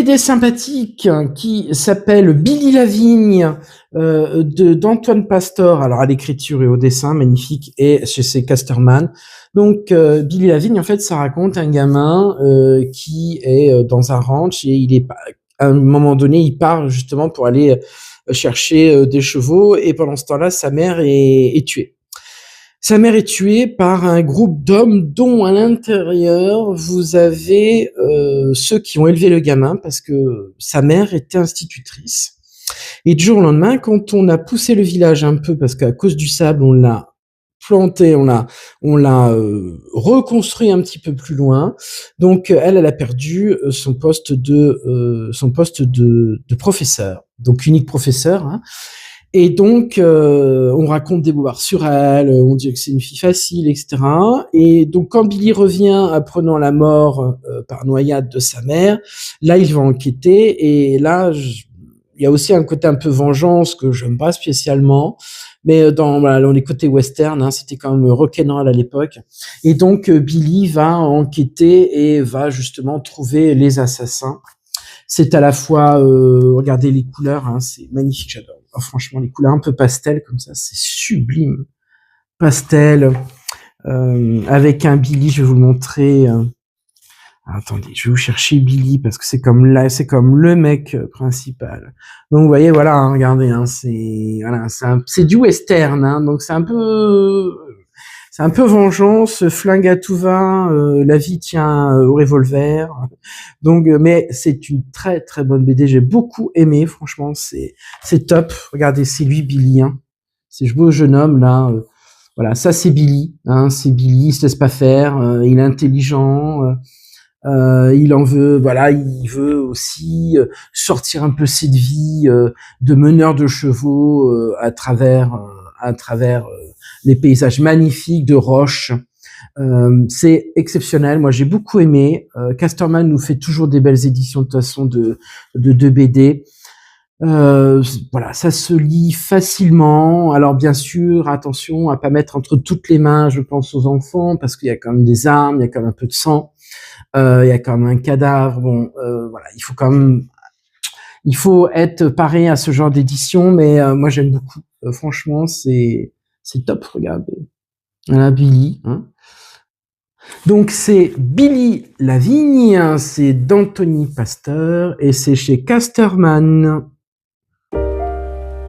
BD sympathique qui s'appelle Billy Lavigne d'Antoine Pastor, alors à l'écriture et au dessin, magnifique, et chez Casterman. Donc Billy Lavigne, en fait, ça raconte un gamin qui est dans un ranch et à un moment donné, il part justement pour aller chercher des chevaux, et pendant ce temps-là, sa mère est tuée. Sa mère est tuée par un groupe d'hommes dont à l'intérieur vous avez ceux qui ont élevé le gamin, parce que sa mère était institutrice. Et du jour au lendemain, quand on a poussé le village un peu, parce qu'à cause du sable, on l'a planté, on l'a reconstruit un petit peu plus loin. Donc elle a perdu son poste de professeur, donc unique professeur. Hein. Et donc, on raconte des bobards sur elle, on dit que c'est une fille facile, etc. Et donc, quand Billy revient apprenant la mort par noyade de sa mère, là, il va enquêter. Et là, il y a aussi un côté un peu vengeance que j'aime pas spécialement. Mais dans les côtés western, hein, c'était quand même rock'n'roll à l'époque. Et donc, Billy va enquêter et va justement trouver les assassins. C'est à la fois, regardez les couleurs, hein, c'est magnifique, j'adore. Oh, franchement, les couleurs un peu pastel comme ça, c'est sublime. Pastel, avec un Billy, je vais vous le montrer. Attendez, je vais vous chercher Billy parce que c'est comme le mec principal. Donc vous voyez, voilà, hein, regardez, hein, c'est du western, hein, donc c'est un peu vengeance, flingue à tout va, la vie tient au revolver. Donc, mais c'est une très très bonne BD. J'ai beaucoup aimé, franchement, c'est top. Regardez, c'est lui Billy, hein. C'est ce beau jeune homme là. Voilà, ça c'est Billy, hein. C'est Billy, il se laisse pas faire. Il est intelligent. Il en veut, voilà, il veut aussi sortir un peu cette vie de meneur de chevaux à travers les paysages magnifiques de roches. C'est exceptionnel. Moi, j'ai beaucoup aimé. Casterman nous fait toujours des belles éditions de toute façon de BD. Voilà, ça se lit facilement. Alors bien sûr, attention à pas mettre entre toutes les mains, je pense aux enfants, parce qu'il y a quand même des armes, il y a quand même un peu de sang, il y a quand même un cadavre. Bon, voilà, il faut être paré à ce genre d'édition, mais moi j'aime beaucoup. Franchement, c'est top. Regardez, voilà Billy. Hein. Donc c'est Billy Lavigne, c'est d'Anthony Pasteur et c'est chez Casterman.